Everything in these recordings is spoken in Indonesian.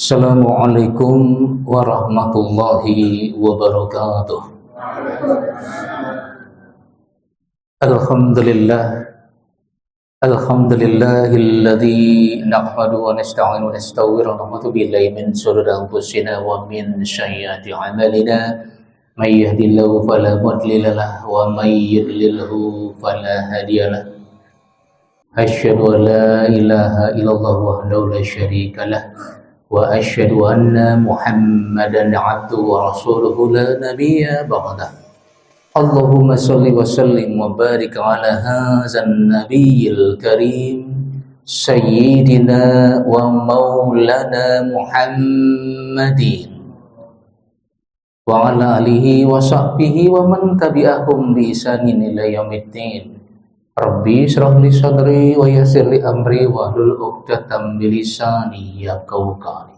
Assalamualaikum warahmatullahi wabarakatuh. Alhamdulillah, alhamdulillahilladzi nahmadu wa nasta'inu wa nastaghfiru wa na'udzu billahi min shururi anfusina wa min sayyiati a'malina. May yahdihillahu fala mudilla lahu wa may yudlilhu fala hadiya lahu. Asyhadu an la ilaha illallah wahdahu la syarika lahu wa asyhadu anna Muhammadan abduhu wa rasuluhu la nabiyya ba'dah. Allahumma shalli wa sallim wa barik ala hadzal nabiyil karim sayyidina wa maulana Muhammadin wa ala alihi wa sahbihi wa man tabi'ahum bi ihsanin ila yaumiddin. Rabbi shrah li sadri wa yassir li amri wa hlul 'uqdatam min lisani yafqahu qawli.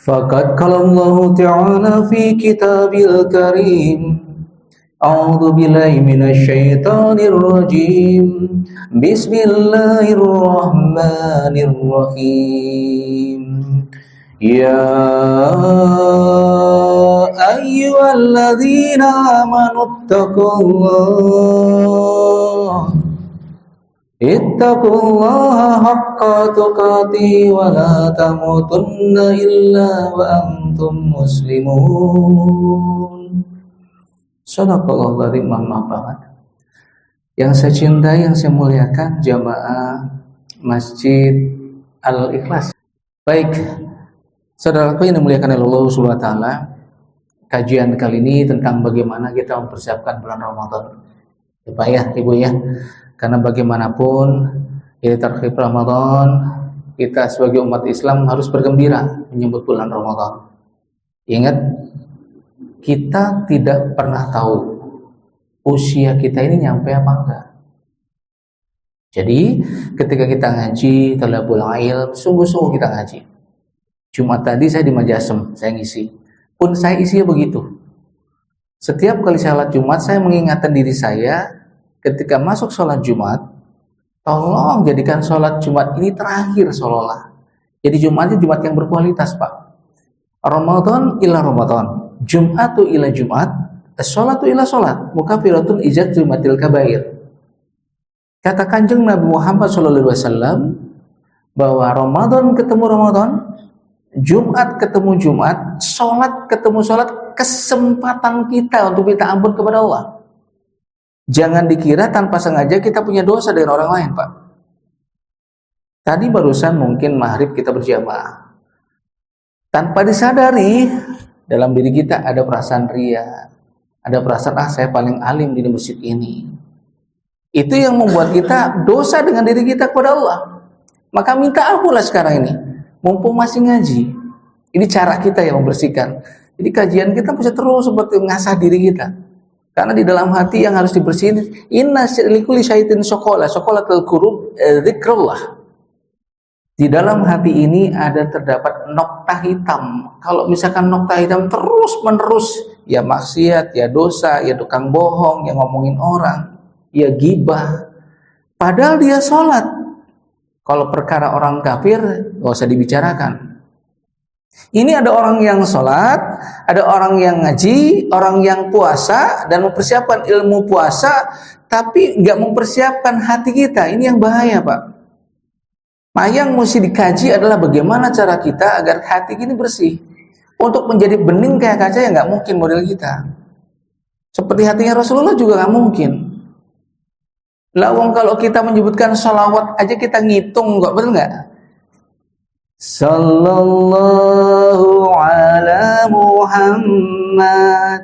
Faqad qala Allah ta'ala fi kitabil karim. A'udzu billahi minasy syaithanir rajim. Bismillahirrahmanirrahim. Ya ayyuhalladzina amanu ittaqullaha haqqa tuqatih wa la tamutunna illa wa antum muslimun. Shadaqallahul adzim. Maaf banget. Yang saya cintai, yang saya muliakan jamaah Masjid Al-Ikhlas. Baik, saudaraku yang dimuliakan oleh Allah Subhanahu wa taala, kajian kali ini tentang bagaimana kita mempersiapkan bulan Ramadan. Ya Pak ya, Ibu ya. Karena bagaimanapun ini tarhib Ramadan, kita sebagai umat Islam harus bergembira menyambut bulan Ramadan. Ingat, kita tidak pernah tahu usia kita ini nyampe apa enggak. Jadi, ketika kita ngaji talabul ilm, sungguh-sungguh kita ngaji. Jumat tadi saya di Majasem, saya ngisi. Pun saya isinya begitu. Setiap kali salat Jumat, saya mengingatkan diri saya, ketika masuk sholat Jumat, tolong jadikan sholat Jumat ini terakhir sholat. Jadi Jumatnya Jumat yang berkualitas, Pak. Ramadan ila Ramadan, Jumatu ila Jumat, sholatu ila sholat, mukafiratun ijat Jumatil kabair. Kata Kanjeng Nabi Muhammad SAW bahwa Ramadan ketemu Ramadan, Jumat ketemu Jumat, sholat ketemu sholat, kesempatan kita untuk minta ampun kepada Allah. Jangan dikira tanpa sengaja kita punya dosa dari orang lain, Pak. Tadi barusan mungkin maghrib kita berjamaah. Tanpa disadari, dalam diri kita ada perasaan ria, ada perasaan, saya paling alim di masjid ini. Itu yang membuat kita dosa dengan diri kita kepada Allah. Maka minta ampunlah sekarang ini, mumpung masih ngaji. Ini cara kita yang membersihkan. Jadi kajian kita bisa terus seperti mengasah diri kita. Karena di dalam hati yang harus dibersihin, inna likulli syaitin syaqalatul qulub dzikrullah. Di dalam hati ini ada terdapat nokta hitam. Kalau misalkan nokta hitam terus menerus, ya maksiat, ya dosa, ya tukang bohong, ya ngomongin orang, ya gibah. Padahal dia sholat. Kalau perkara orang kafir, gak usah dibicarakan. Ini ada orang yang sholat, ada orang yang ngaji, orang yang puasa, dan mempersiapkan ilmu puasa, tapi gak mempersiapkan hati kita. Ini yang bahaya, Pak. Nah, yang mesti dikaji adalah bagaimana cara kita agar hati ini bersih. Untuk menjadi bening kayak kaca, ya gak mungkin model kita. Seperti hatinya Rasulullah juga gak mungkin. Lawang kalau kita menyebutkan sholawat aja kita ngitung, kok betul nggak? Sallallahu ala Muhammad,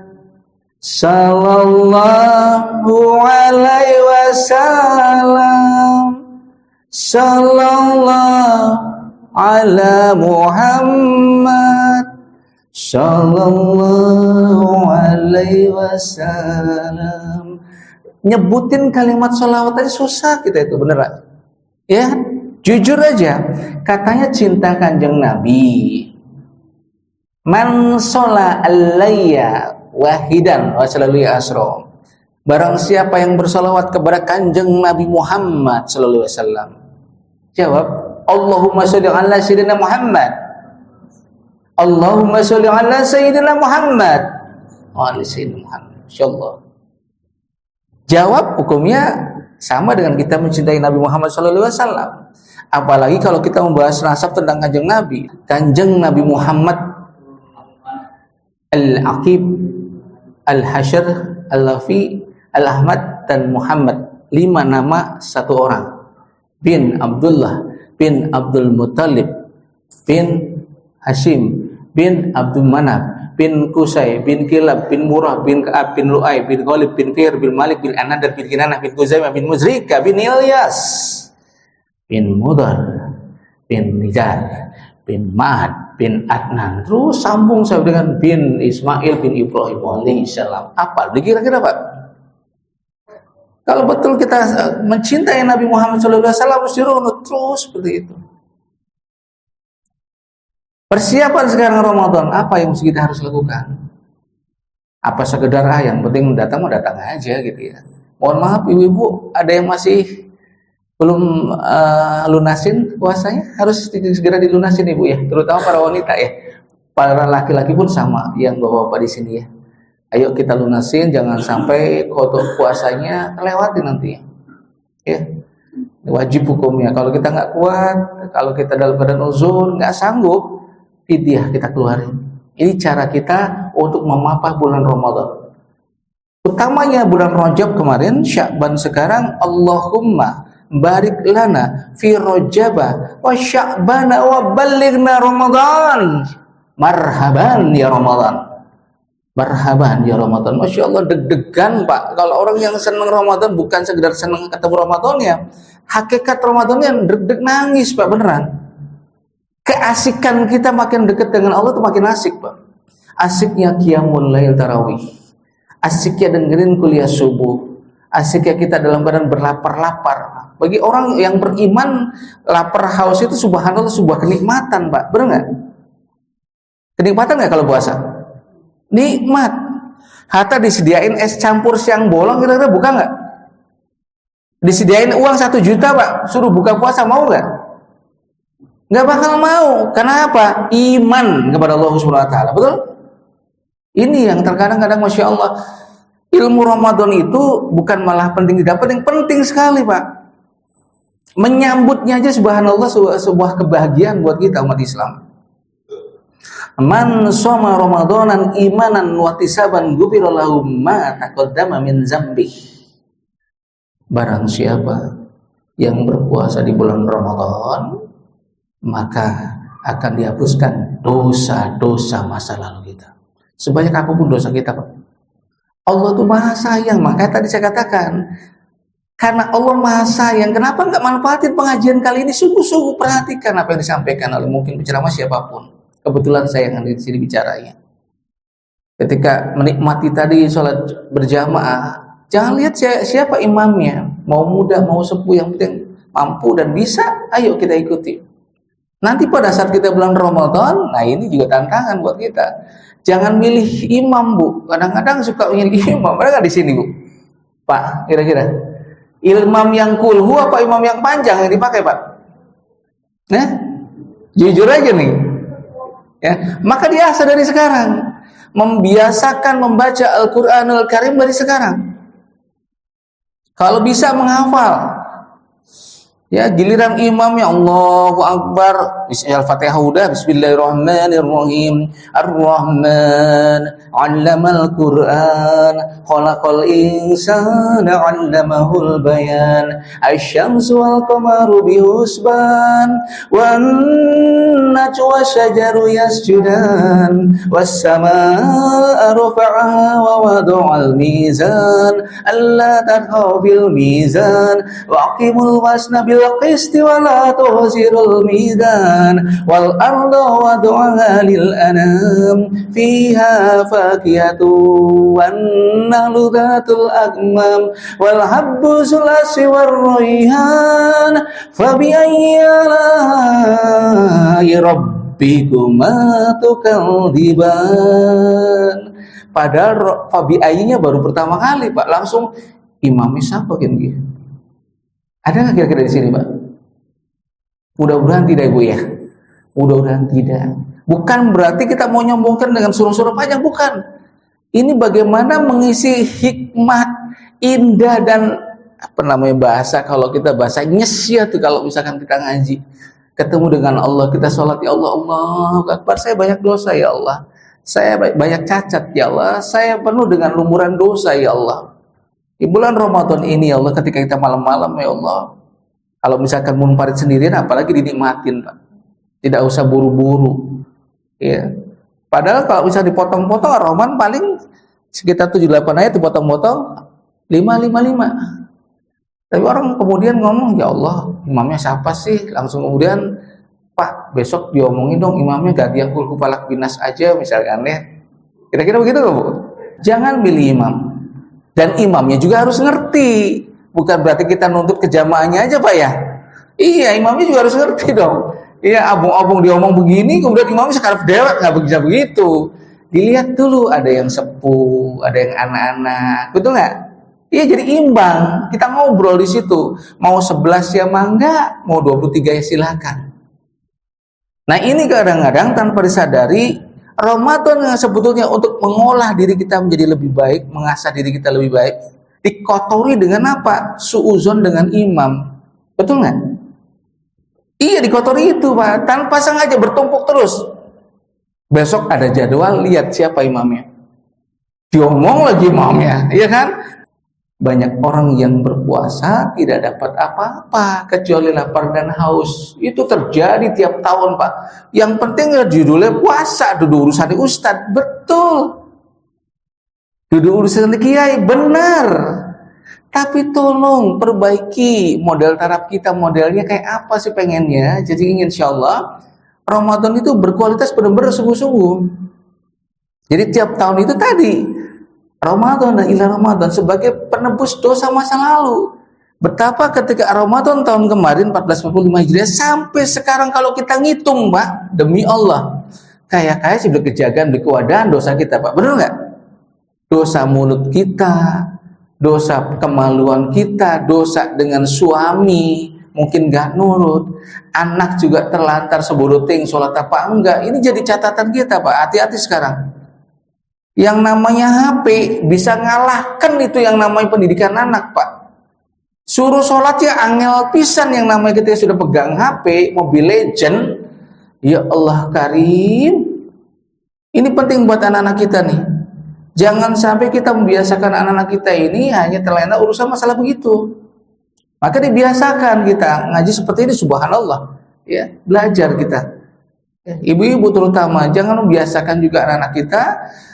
sallallahu alaihi wasallam, sallallahu ala Muhammad, sallallahu alaihi wasallam. Nyebutin kalimat sholawat aja susah kita itu, bener gak? Ya, jujur aja, katanya cinta Kanjeng Nabi. Man shola alayya wahidan wa sallallahu asro. Barang siapa yang bersolawat kepada Kanjeng Nabi Muhammad sallallahu alaihi wasallam. Jawab, Allahumma sholli ala sayyidina Muhammad. Allahumma sholli ala sayyidina Muhammad. Wa ala sayyidina Muhammad. Insyaallah. Jawab hukumnya sama dengan kita mencintai Nabi Muhammad SAW. Apalagi kalau kita membahas nasab tentang kanjeng Nabi. Kanjeng Nabi Muhammad Al-Aqib, Al-Hasyr, Al-Lafi, Al-Ahmad, dan Muhammad. 5 nama satu orang. Bin Abdullah, bin Abdul Muttalib, bin Hashim, bin Abdul Manaf, bin Qusay, bin Kilab, bin Murrah, bin Ka'ab, bin Lu'ay, bin Ghalib, bin Fir, bin Malik, bin Anadar, bin Kinanah, bin Kuzaimah, bin Muzrika, bin Ilyas, bin Mudar, bin Nizar, bin Ma'ad, bin Adnan. Terus sambung saya dengan bin Ismail, bin Ibrahim alaihissalam. Apa? Kira-kira Pak? Kalau betul kita mencintai Nabi Muhammad SAW, mesti runut terus seperti itu. Persiapan sekarang Ramadan, apa yang mesti kita harus lakukan? Apa sekedar yang penting datang aja gitu ya. Mohon maaf ibu-ibu, ada yang masih belum lunasin puasanya, harus segera dilunasin ibu ya, terutama para wanita ya. Para laki-laki pun sama, yang bapak-bapak di sini ya. Ayo kita lunasin, jangan sampai kodok puasanya terlewati nanti ya. Wajib hukumnya. Kalau kita nggak kuat, kalau kita dalam keadaan uzur nggak sanggup, fidyah kita keluarin. Ini cara kita untuk memapah bulan Ramadan. Utamanya bulan Rajab kemarin, Sya'ban sekarang. Allahumma barik lana fi Rajaba wa Sya'bana wa ballighna Ramadan. Marhaban ya Ramadan. Marhaban ya Ramadan. Masya Allah, deg-degan Pak. Kalau orang yang senang Ramadan bukan sekedar senang ketemu Ramadannya, hakikat Ramadannya deg-deg nangis Pak, beneran. Keasikan kita makin dekat dengan Allah itu makin asik Pak. Asiknya qiyamul lail tarawih, asiknya dengerin kuliah subuh, asiknya kita dalam keadaan berlapar-lapar. Bagi orang yang beriman, lapar haus itu subhanallah sebuah kenikmatan Pak, bener nggak? Kenikmatan nggak kalau puasa? Nikmat. Hatta disediain es campur siang bolong, kira-kira buka nggak? Disediain uang 1 juta Pak, suruh buka puasa, mau nggak? Nggak bakal mau. Kenapa? Iman kepada Allah Subhanahu Wa Taala. Betul? Ini yang terkadang-kadang Masya Allah, ilmu Ramadan itu bukan malah penting didapat, yang penting sekali Pak. Menyambutnya aja subhanallah sebuah kebahagiaan buat kita umat Islam. Man shoma Ramadanan imanan wa ihtisaban ghufira lahu ma taqaddama min dzambih. Barang siapa yang berpuasa di bulan Ramadan, maka akan dihapuskan dosa-dosa masa lalu kita. Sebanyak apapun dosa kita, Pak. Allah tuh Maha Sayang. Makanya tadi saya katakan, karena Allah Maha Sayang, kenapa nggak manfaatin pengajian kali ini? Sungguh-sungguh perhatikan apa yang disampaikan oleh mungkin penceramah siapapun. Kebetulan saya yang di sini bicaranya. Ketika menikmati tadi sholat berjamaah, jangan lihat siapa imamnya, mau muda mau sepuh, yang penting mampu dan bisa, ayo kita ikuti. Nanti pada saat kita bulan Ramadan, nah ini juga tantangan buat kita. Jangan milih imam Bu, kadang-kadang suka milih imam. Mereka di sini Bu, Pak, kira-kira imam yang kulhu apa imam yang panjang yang dipakai Pak? Nah, jujur aja nih. Ya, maka diasah dari sekarang, membiasakan membaca Al-Qur'anul Karim dari sekarang. Kalau bisa menghafal. Ya, giliran imamnya Allahu Akbar, Al-Fatihah udah, Bismillahirrahmanirrahim. Ar-Rahman 'allamal Qur'an, khalaqal insana 'allamahul bayan. Asy-syamsu wal qamaru bihusban, wan najmu wasyajaru yasjudan, was samaa'a rafa'aha wa wada'al mizan, alla tatghaw bil mizan, wa aqimul wasna bil qisti wa la tuhsirul mizan, wal arda wada'aha lil anam, fiha fakihatu wan nahlu dhatul akmam, wal habbu sulasi war rayhan, fa bi ayyi ala'i rabbikuma tukadziban. Padahal fa bi ayyinya baru pertama kali Pak, langsung imamnya siapa kan gitu? Ada nggak kira-kira di sini Pak? Mudah-mudahan tidak Ibu ya. Mudah-mudahan tidak. Bukan berarti kita mau nyombongkan dengan suruh-suruh panjang, bukan. Ini bagaimana mengisi hikmat indah dan bahasa, kalau kita bahasa nyesya tuh kalau misalkan kita ngaji, ketemu dengan Allah, kita sholat, ya Allah, Allahu Akbar, saya banyak dosa ya Allah, saya banyak cacat ya Allah, saya penuh dengan lumuran dosa ya Allah. Di bulan Ramadan ini ya Allah, ketika kita malam-malam ya Allah, kalau misalkan munfarid sendirian apalagi dinikmatin Pak, tidak usah buru-buru ya. Padahal kalau bisa dipotong-potong Ar-Rahman paling sekitar 7-8 ayat dipotong-potong 5. Tapi orang kemudian ngomong, ya Allah, imamnya siapa sih? Langsung kemudian, Pak, besok diomongin dong imamnya ganti yang Qul Falaq Binas aja misalkan ya. Kira-kira begitu nggak Bu? Jangan pilih imam. Dan imamnya juga harus ngerti. Bukan berarti kita nuntut ke jamaahnya aja Pak ya. Iya, imamnya juga harus ngerti dong. Iya, abung-abung diomong begini, kemudian imamnya sekarang dewek, nggak bisa begitu. Dilihat dulu, ada yang sepuh, ada yang anak-anak, betul nggak? Iya, jadi imbang. Kita ngobrol di situ. Mau 11 ya mangga, mau 23 ya silakan. Nah ini kadang-kadang tanpa disadari, Ramadan yang sebetulnya untuk mengolah diri kita menjadi lebih baik, mengasah diri kita lebih baik, dikotori dengan apa? Suuzon dengan imam. Betul nggak? Iya, dikotori itu Pak. Tanpa sengaja bertumpuk terus. Besok ada jadwal, lihat siapa imamnya. Diomong lagi imamnya, iya kan? Banyak orang yang berpuasa tidak dapat apa-apa kecuali lapar dan haus. Itu terjadi tiap tahun Pak. Yang penting ya judulnya puasa, duduk urusan ustadz. Betul. Duduk urusan kiai, benar. Tapi tolong perbaiki model taraf kita, modelnya kayak apa sih pengennya. Jadi insya Allah Ramadan itu berkualitas benar-benar sungguh-sungguh. Jadi tiap tahun itu tadi Ramadan dan ila Ramadan sebagai penebus dosa masa lalu. Betapa ketika Ramadan tahun kemarin 1445 Hijriah sampai sekarang kalau kita ngitung Pak, demi Allah, kayak sudah kejagaan di kewadahan dosa kita Pak, benar nggak? Dosa mulut kita, dosa kemaluan kita, dosa dengan suami mungkin nggak nurut, anak juga terlantar sebodoting sholat apa enggak. Ini jadi catatan kita Pak, hati-hati sekarang. Yang namanya HP bisa ngalahkan itu yang namanya pendidikan anak Pak. Suruh sholat ya angel pisan, yang namanya kita sudah pegang HP, Mobile Legend. Ya Allah Karim. Ini penting buat anak-anak kita nih. Jangan sampai kita membiasakan anak-anak kita ini hanya terlena urusan masalah begitu. Maka dibiasakan kita ngaji seperti ini, subhanallah. Ya, belajar kita. Ibu-ibu terutama jangan membiasakan juga anak-anak kita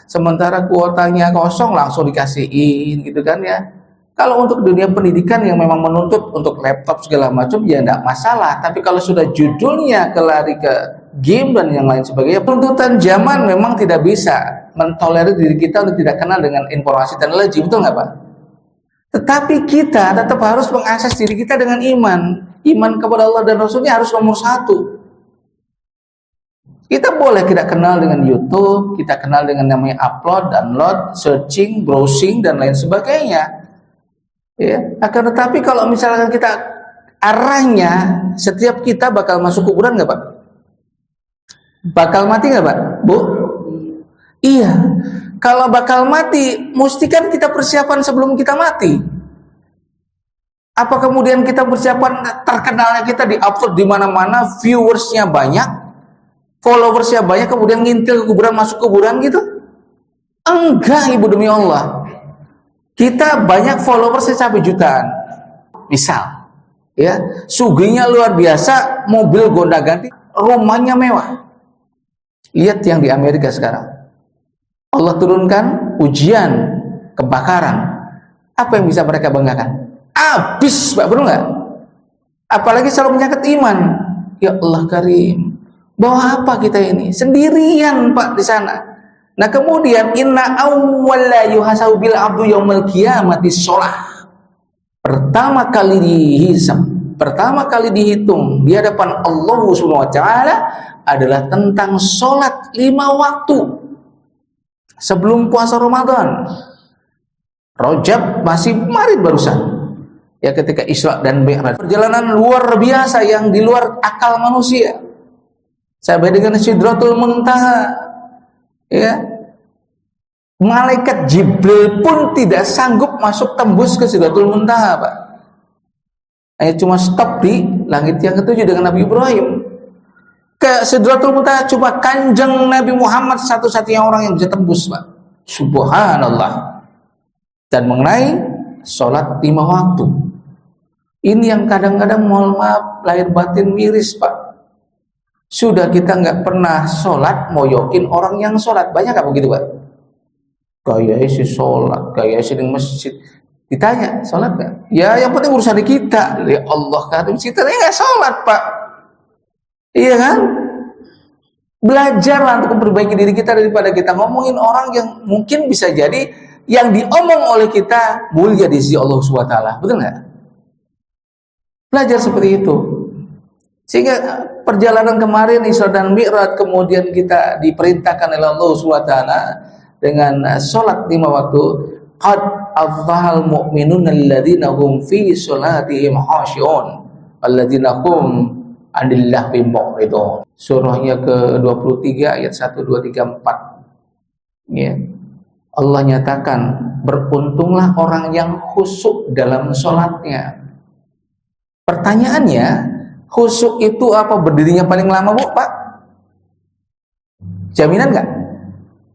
sementara kuotanya kosong langsung dikasihin gitu kan ya. Kalau untuk dunia pendidikan yang memang menuntut untuk laptop segala macam ya enggak masalah, tapi kalau sudah judulnya kelari ke game dan yang lain sebagainya, tuntutan zaman memang tidak bisa mentolerir diri kita untuk tidak kenal dengan informasi teknologi, betul nggak Pak? Tetapi kita tetap harus mengakses diri kita dengan iman kepada Allah dan Rasulnya harus nomor satu. Kita boleh tidak kenal dengan YouTube, kita kenal dengan namanya upload, download, searching, browsing dan lain sebagainya. Ya, akan tetapi kalau misalkan kita arahnya setiap kita bakal masuk kuburan nggak Pak? Bakal mati nggak Pak? Bu? Iya. Kalau bakal mati, mesti kan kita persiapan sebelum kita mati. Apa kemudian kita persiapan terkenalnya kita di upload di mana-mana, viewersnya banyak, followersnya banyak, kemudian ngintil ke kuburan, masuk kuburan gitu? Enggak Ibu, demi Allah. Kita banyak followersnya sampai jutaan. Misal, ya, sugihnya luar biasa, mobil gonta-ganti, rumahnya mewah. Lihat yang di Amerika sekarang. Allah turunkan ujian, kebakaran. Apa yang bisa mereka banggakan? Habis, Pak, benar nggak? Apalagi selalu menyangkut iman. Ya Allah Karim. Bawa apa kita ini? Sendirian Pak di sana. Nah kemudian inna awwala yuhasabu bil abdu yaumil qiyamati sholah. Pertama kali dihisab, pertama kali dihitung di hadapan Allah Subhanahu wa taala adalah tentang sholat 5 waktu sebelum puasa Ramadan. Rajab masih kemarin barusan. ya ketika Isra dan Mi'raj. Perjalanan luar biasa yang di luar akal manusia. Sampai dengan Sidratul Muntaha. Ya. Malaikat Jibril pun tidak sanggup masuk tembus ke Sidratul Muntaha, Pak. Cuma stop di langit yang ketujuh dengan Nabi Ibrahim. Ke Sidratul Muntaha cuma Kanjeng Nabi Muhammad satu-satunya orang yang bisa tembus, Pak. Subhanallah. Dan mengenai sholat 5 waktu, ini yang kadang-kadang mohon maaf lahir batin miris, Pak. Sudah kita nggak pernah sholat, moyokin orang yang sholat. Banyak apa begitu, Pak? Kayak isi sholat, kayak isi di masjid. Ditanya, sholat nggak? Ya yang penting urusan kita. Ya Allah, kadang kita nggak sholat, Pak. Iya kan? Belajarlah untuk memperbaiki diri kita daripada kita ngomongin orang yang mungkin bisa jadi yang diomong oleh kita mulia di sisi Allah SWT. Betul nggak? Belajar seperti itu. Sehingga perjalanan kemarin Isra dan Mi'raj, kemudian kita diperintahkan oleh Allah SWT dengan sholat 5 waktu. Qad afdhal mu'minun alladzina hum fi sholatihim khashi'un alladzina hum anillah bimu'ridun. Surahnya ke-23 ayat 1, 2, 3, 4. Ya. Allah nyatakan, beruntunglah orang yang khusyuk dalam sholatnya. Pertanyaannya, khusyuk itu apa? Berdirinya paling lama, Bu, Pak? Jaminan nggak?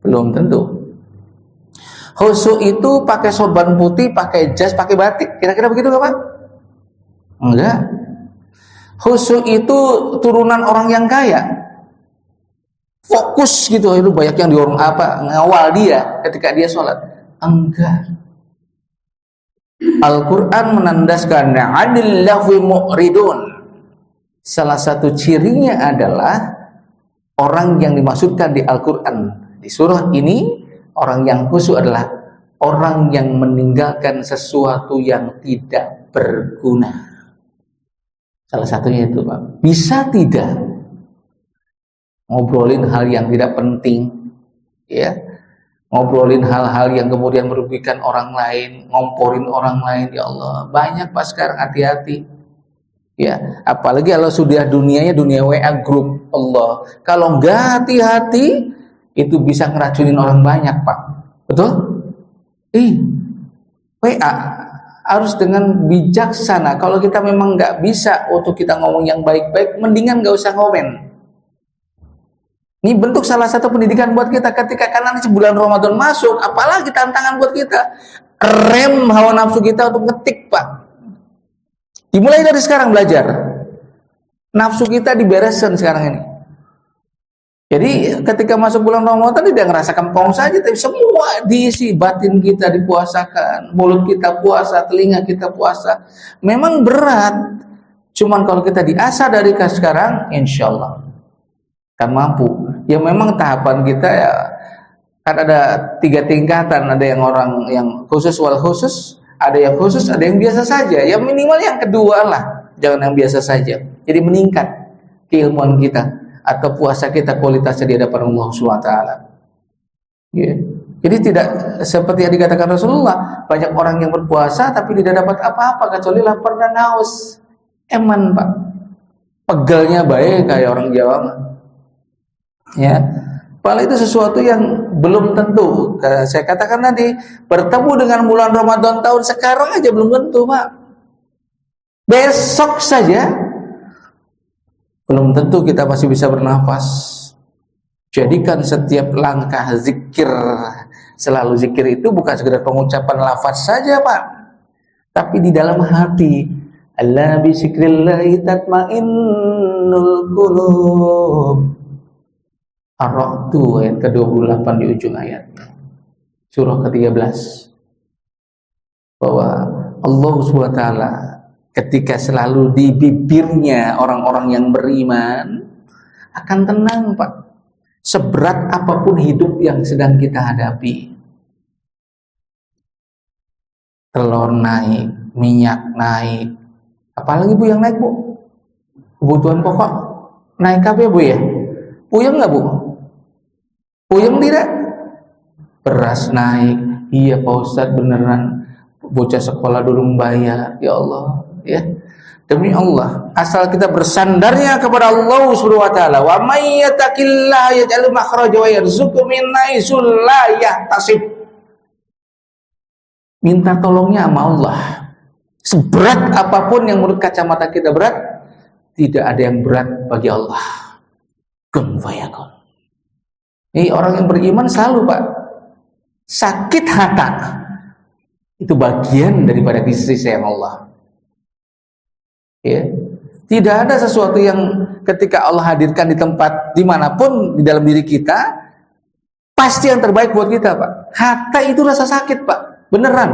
Belum tentu. Khusyuk itu pakai sorban putih, pakai jas, pakai batik. Kira-kira begitu nggak, Pak? Enggak. Khusyuk itu turunan orang yang kaya. Fokus gitu, itu banyak yang diorong apa ngawal dia ketika dia sholat. Enggak. Al-Quran menandaskan adillahu mu'ridun. Salah satu cirinya adalah orang yang dimaksudkan di Al-Quran di surah ini, orang yang khusyuk adalah orang yang meninggalkan sesuatu yang tidak berguna. Salah satunya itu, Pak. Bisa tidak ngobrolin hal yang tidak penting, ya, ngobrolin hal-hal yang kemudian merugikan orang lain, ngomporin orang lain. Ya Allah, banyak, Pak, sekarang, hati-hati. Ya, apalagi kalau sudah dunianya dunia WA grup, Allah. Kalau nggak hati-hati, itu bisa ngeracunin orang banyak, Pak. Betul? WA harus dengan bijaksana. Kalau kita memang nggak bisa untuk kita ngomong yang baik-baik, mendingan nggak usah komen. Ini bentuk salah satu pendidikan buat kita ketika karena bulan Ramadan masuk, apalagi tantangan buat kita. Rem hawa nafsu kita untuk ngetik, Pak. Dimulai dari sekarang belajar. Nafsu kita dibereskan sekarang ini. Jadi ketika masuk bulan Ramadan tidak ngerasa kempong saja, tapi semua diisi, batin kita dipuasakan, mulut kita puasa, telinga kita puasa. Memang berat, cuman kalau kita diasah dari sekarang, insya Allah kan mampu. Ya memang tahapan kita ya kan ada 3 tingkatan, ada yang orang yang khusus wal khusus, ada yang khusus, ada yang biasa saja. Ya minimal yang kedua lah, jangan yang biasa saja. Jadi meningkat keilmuan kita atau puasa kita kualitasnya di hadapan Allah SWT. Ya. Jadi tidak seperti yang dikatakan Rasulullah, banyak orang yang berpuasa tapi tidak dapat apa-apa kecuali lapar dan haus. Eman, Pak. Pegelnya baik kayak orang Jawa. Ya. Padahal itu sesuatu yang belum tentu. Saya katakan tadi, bertemu dengan bulan Ramadan tahun sekarang aja belum tentu, Pak. Besok saja belum tentu kita masih bisa bernafas. Jadikan setiap langkah zikir, selalu zikir itu bukan sekedar pengucapan lafaz saja, Pak, tapi di dalam hati. Alla bi zikrillahi tatmainnul qulub. Ar-Ra'd ayat ke-28 di ujung ayat. Surah ke-13. Bahwa Allah SWT ketika selalu di bibirnya orang-orang yang beriman akan tenang, Pak. Seberat apapun hidup yang sedang kita hadapi. Telur naik, minyak naik. Apalagi, Bu, yang naik, Bu? Kebutuhan pokok naik apa ya, Bu, ya? Puyeng nggak, Bu? Puyeng tidak? Beras naik. Iya, Pak Ustadz, beneran. bocah sekolah dulu membayar, ya Allah, ya. Demi Allah, asal kita bersandarnya kepada Allah Subhanahu wa taala, wa may yattaqillaha yaj'al makhraja wa yarzuqhu min haitsu la yahtasib. Minta tolongnya sama Allah. Seberat apapun yang menurut kacamata kita berat, tidak ada yang berat bagi Allah. Kun fayakun. Ini orang yang beriman selalu, Pak, sakit hati itu bagian daripada kasih sayang Allah. Ya, tidak ada sesuatu yang ketika Allah hadirkan di tempat dimanapun di dalam diri kita pasti yang terbaik buat kita, Pak. Hatta itu rasa sakit, Pak, beneran.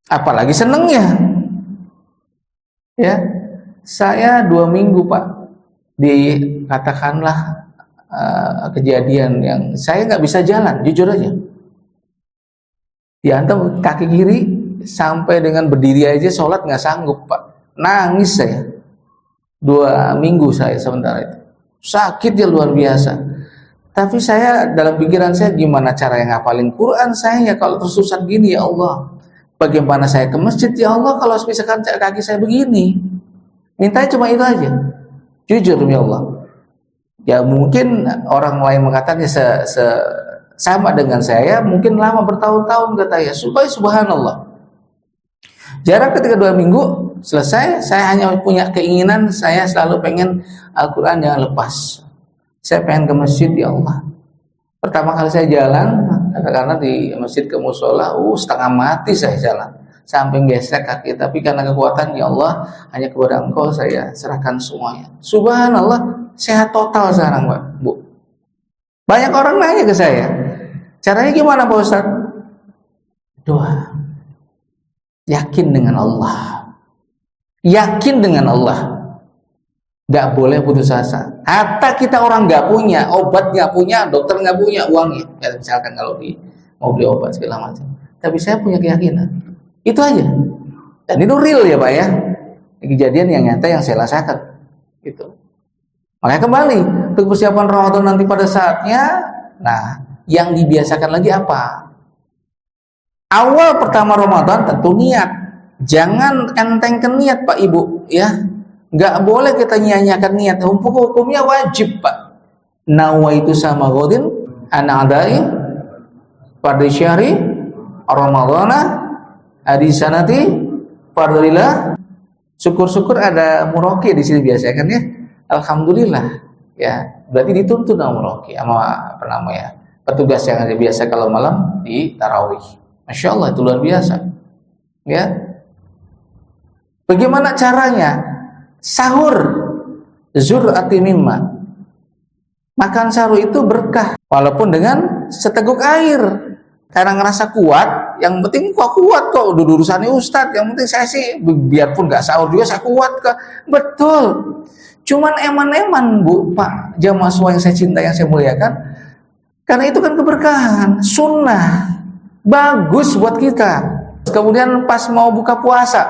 Apalagi senengnya. Ya, saya 2 minggu, Pak, dikatakanlah kejadian yang saya nggak bisa jalan, jujur aja. Diantam kaki kiri sampai dengan berdiri aja sholat nggak sanggup, Pak. Nangis saya 2 minggu saya sementara itu. Sakitnya luar biasa. Tapi saya dalam pikiran saya, gimana cara yang ngapalin Quran saya kalau tersusat gini, ya Allah. Bagaimana saya ke masjid, ya Allah, kalau misalkan kaki saya begini. Mintanya cuma itu aja. Jujur demi Allah. Ya mungkin orang lain mengatakannya sama dengan saya, mungkin lama bertahun-tahun katanya. Subhanallah. Jarak ketika 2 minggu selesai, saya hanya punya keinginan, saya selalu pengen Al-Quran jangan lepas. Saya pengen ke masjid, ya Allah. Pertama kali saya jalan, karena di masjid ke musola, setengah mati saya jalan. Sampai gesek kaki, tapi karena kekuatan, ya Allah, hanya kepada Engkau saya serahkan semuanya. Subhanallah, sehat total sekarang, Pak, Bu. Banyak orang nanya ke saya, caranya gimana, Pak Ustaz? Doa. Yakin dengan Allah. Yakin dengan Allah. Gak boleh putus asa. Hatta kita orang gak punya, obat gak punya, dokter gak punya uangnya. Ya, misalkan kalau mau beli obat segala macam. Tapi saya punya keyakinan. Itu aja. Dan itu real ya, Pak, ya. Kejadian yang nyata yang saya rasakan. Gitu. Makanya kembali untuk persiapan Ramadan nanti pada saatnya. Nah, yang dibiasakan lagi apa? Awal pertama Ramadan tentu niat. Jangan entengkan niat, Pak, Ibu, ya. Nggak boleh kita nyanyiakan niat. Hukumnya wajib, Pak. Nawaitu sama godin anadai pada syahri Ramadana adisanati fardillah. Syukur-syukur ada muroki di sini biasa kan, ya. Alhamdulillah, ya. Berarti dituntut sama muroki, sama apa namanya, petugas yang ada biasa kalau malam di tarawih. Masya Allah, itu luar biasa, ya. Bagaimana caranya? Sahur, zur'ati mimma. Makan sahur itu berkah, walaupun dengan seteguk air. Karena ngerasa kuat, yang penting kuat kok. Urusannya Ustadz, yang penting saya sih biarpun nggak sahur juga saya kuat kok. Betul. Cuman eman-eman, Bu, Pak, jamaah semua yang saya cinta, yang saya muliakan. Karena itu kan keberkahan, sunnah. Bagus buat kita. Kemudian pas mau buka puasa,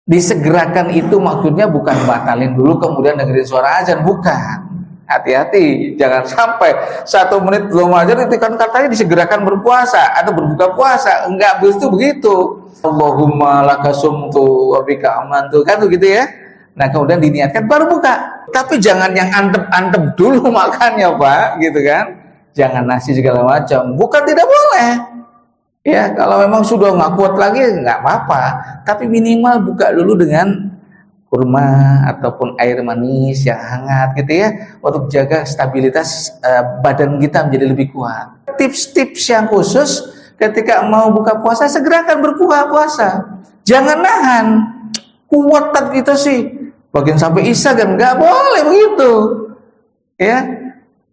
disegerakan itu maksudnya bukan batalin dulu kemudian dengerin suara azan, bukan. Hati-hati, jangan sampai 1 menit belum azan itu kan katanya disegerakan berpuasa atau berbuka puasa. Enggak begitu. Allahumma lakasumtu wa bika amantu, kan begitu ya. Nah, kemudian diniatkan baru buka. Tapi jangan yang antep-antep dulu makannya, Pak, gitu kan. Jangan nasi segala macam. Bukan tidak boleh. Ya, kalau memang sudah nggak kuat lagi nggak apa-apa. Tapi minimal buka dulu dengan kurma ataupun air manis yang hangat gitu ya, untuk jaga stabilitas badan kita menjadi lebih kuat. Tips-tips yang khusus ketika mau buka puasa, segerakan berbuka puasa. Jangan nahan. Kuat itu sih. Bagian sampai isya kan nggak boleh begitu. Ya.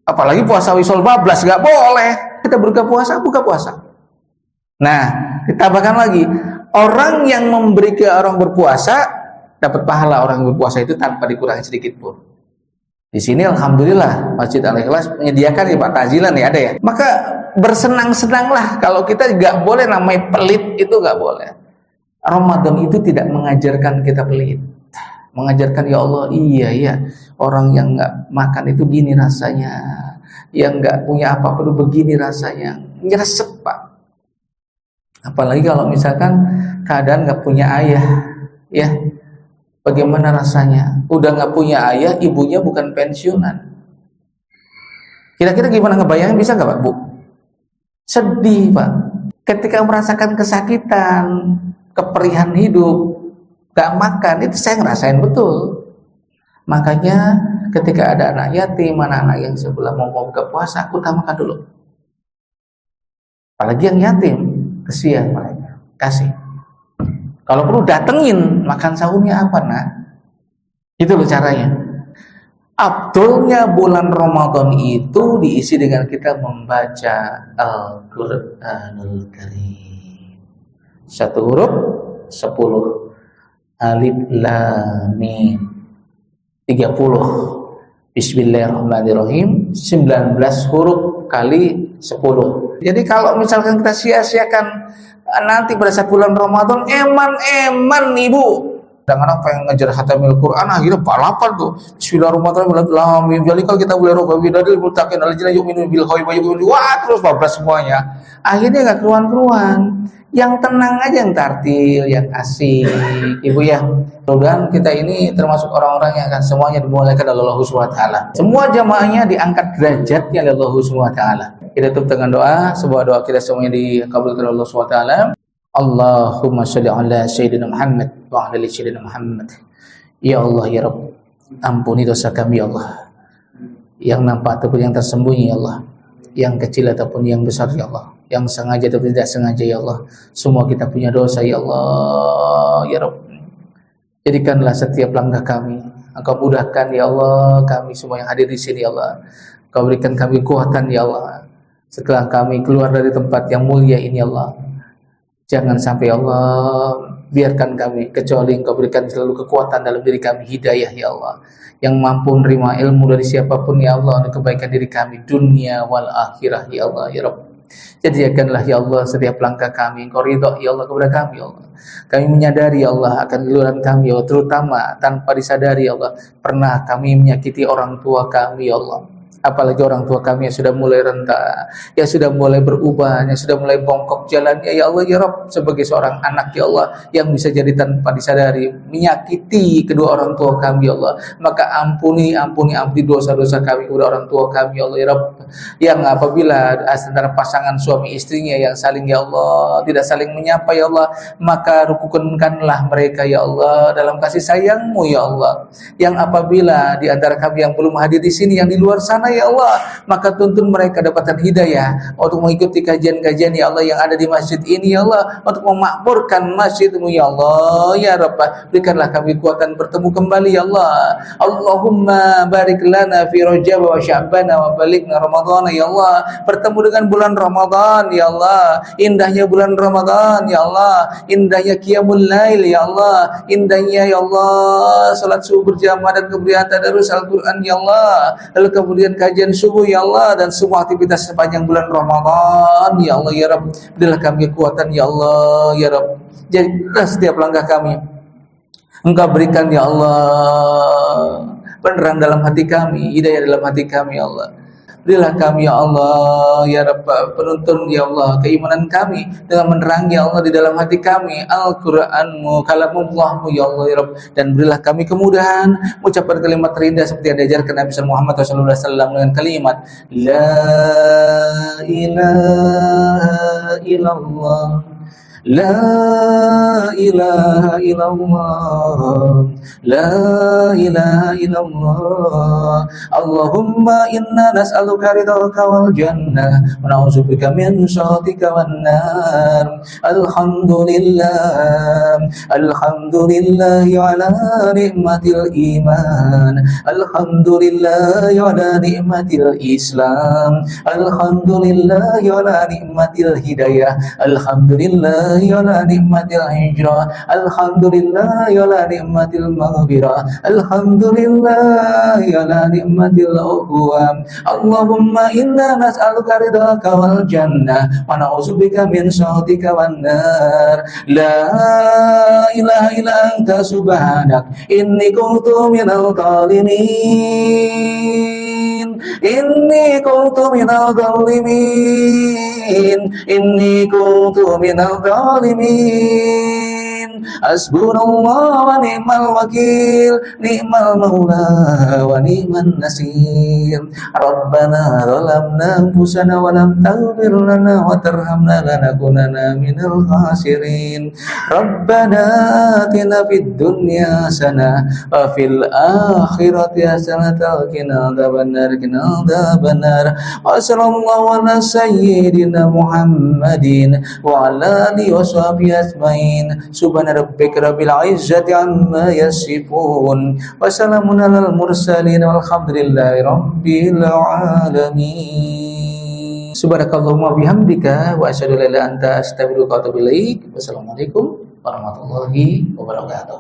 Apalagi puasa wisol bablas, nggak boleh. Kita buka puasa. Nah, ditambahkan lagi, orang yang memberi ke orang berpuasa dapat pahala orang berpuasa itu tanpa dikurangi sedikit pun. Di sini alhamdulillah Masjid Al-Ikhlas menyediakan ya, Pak, takjilan ya, ada ya. Maka bersenang-senanglah. Kalau kita nggak boleh namanya pelit, itu nggak boleh. Ramadan itu tidak mengajarkan kita pelit. Mengajarkan, ya Allah, iya orang yang nggak makan itu gini rasanya, yang nggak punya apa-apa itu begini rasanya, nyesek, Pak. Apalagi kalau misalkan keadaan nggak punya ayah, ya bagaimana rasanya? Udah nggak punya ayah, ibunya bukan pensiunan. Kira-kira gimana ngebayangin, bisa nggak Pak Bu? Sedih Pak. Ketika merasakan kesakitan, keperihan hidup, nggak makan, itu saya ngerasain betul. Makanya ketika ada anak yatim, anak-anak yang sebelah mau buka puasa, aku utamakan dulu. Apalagi yang yatim, kesian mereka, kasih. Kalau perlu datengin makan sahurnya apa nak? Itu loh caranya. Abdulnya bulan Ramadan itu diisi dengan kita membaca Al-Quranul Karim. Satu huruf 10. Alif Lam Mim 30. Bismillahirrahmanirrahim 19 huruf kali 10. Jadi kalau misalkan kita sia-siakan nanti pada saat bulan Ramadan, eman ibu. Kadang-kadang pengen ngejar khatamil Quran, akhirnya balapan tuh. Bismillahirrahmanirrahim. Jadi kalau kita boleh roba bidadil mutakin aljina yu'minu bil ghaibi wah terus bablas semuanya. Akhirnya enggak keruan-keruan. Yang tenang aja, yang tartil, yang asik, ibu ya. Mudah-mudahan kita ini termasuk orang-orang yang akan semuanya dimuliakan oleh Allah Subhanahu wa taala. Semua jamaahnya diangkat derajatnya oleh Allah Subhanahu wa taala. Kita tutup dengan doa, sebuah doa kita semuanya dikabulkan oleh Allah Subhanahu wa taala. Allahumma sholli ala sayyidina Muhammad wa ala ali sayyidina Muhammad. Ya Allah ya Rabb, ampuni dosa kami ya Allah, yang nampak ataupun yang tersembunyi ya Allah, yang kecil ataupun yang besar ya Allah, yang sengaja ataupun tidak sengaja ya Allah. Semua kita punya dosa ya Allah ya Rabb. Jadikanlah setiap langkah kami Engkau mudahkan ya Allah, kami semua yang hadir di sini ya Allah. Engkau berikan kami kekuatan ya Allah setelah kami keluar dari tempat yang mulia ini ya Allah. Jangan sampai Allah biarkan kami, kecuali Engkau berikan selalu kekuatan dalam diri kami, hidayah ya Allah, yang mampu menerima ilmu dari siapapun ya Allah, untuk kebaikan diri kami dunia wal akhirah ya Allah ya Rabb. Jadikanlah ya Allah setiap langkah kami Engkau ridho ya Allah kepada kami ya Allah. Kami menyadari ya Allah akan keluaran kami ya Allah, terutama tanpa disadari ya Allah pernah kami menyakiti orang tua kami ya Allah. Apalagi orang tua kami yang sudah mulai renta, yang sudah mulai berubah, yang sudah mulai bongkok jalannya ya Allah ya Rabb. Sebagai seorang anak ya Allah yang bisa jadi tanpa disadari menyakiti kedua orang tua kami ya Allah, maka ampuni dosa-dosa kami kepada orang tua kami ya Allah ya Rabb. Yang apabila antara pasangan suami istrinya yang saling ya Allah tidak saling menyapa ya Allah, maka rukunkanlah mereka ya Allah dalam kasih sayang-Mu ya Allah. Yang apabila di antara kami yang belum hadir di sini, yang di luar sana ya Allah, maka tuntun mereka dapatkan hidayah untuk mengikuti kajian-kajian ya Allah yang ada di masjid ini ya Allah, untuk memakmurkan masjid-Mu ya Allah ya Rabb. Berikanlah kami kekuatan bertemu kembali ya Allah. Allahumma barik lana fi Rajab wa Sya'ban wa balighna Ramadan ya Allah. Bertemu dengan bulan Ramadan ya Allah, indahnya bulan Ramadan ya Allah, indahnya qiyamul lail ya Allah, indahnya ya Allah salat subuh berjamaah dan kemudian tadarus Al-Qur'an ya Allah, lalu kemudian kajian subuh ya Allah, dan semua aktivitas sepanjang bulan Ramadan ya Allah ya Rabb. Berilah kami kekuatan ya Allah ya Rabb. Jadilah setiap langkah kami Engkau berikan ya Allah penerang dalam hati kami, hidayah dalam hati kami ya Allah. Berilah kami ya Allah ya Rabb penuntun ya Allah keimanan kami dengan menerangi ya Allah di dalam hati kami Al-Qur'an-Mu, kalamullah-Mu ya Allah ya Rabb. Dan berilah kami kemudahan mengucapkan kalimat terindah seperti yang diajarkan Nabi Muhammad SAW dengan kalimat La ilaha illallah, La ilaha illallah, La ilaha illallah. Allahumma inna nas'aluka ridhaka wal jannah wa na'udzubika min sakhatika wan nar. Alhamdulillah, alhamdulillah ala ni'matil iman, alhamdulillah ala ni'matil Islam, alhamdulillah ala ni'matil hidayah, alhamdulillah ala ni'matil hijrah, alhamdulillah ala ni'matil maghfirah, alhamdulillah ala ni'matil uqwam. Allahumma inna nas'aluka ridhaka wal jannah wa na'udzubika min sakhatika wan nar. La ilaha illa anta subhanak inni kuntu minal zalimin. Inni kuntu minal zalimin. Inni kuntu minal zalimin. Hasbunallah wa ni'mal wakil, ni'mal maula wa ni'man nasir. Rabbana zalamna anfusana wa lam taghfir lana wa tarhamna lanakunanna minal khasirin. Rabbana atina fid dunya hasanah wa fil akhirati hasanah wa qina adzabannar. Wa sallallahu ala sayyidina Muhammadin wa ala alihi wa sahbihi ajmain. Subhana rabbika rabbil izzati amma yasifun wa salamun alal mursalin walhamdulillahi rabbil alamin. Subhanakallahumma bihamdika wa asyhadu an la ilaha illa anta astaghfiruka wa atubu ilaik. Wassalamualaikum warahmatullahi wabarakatuh.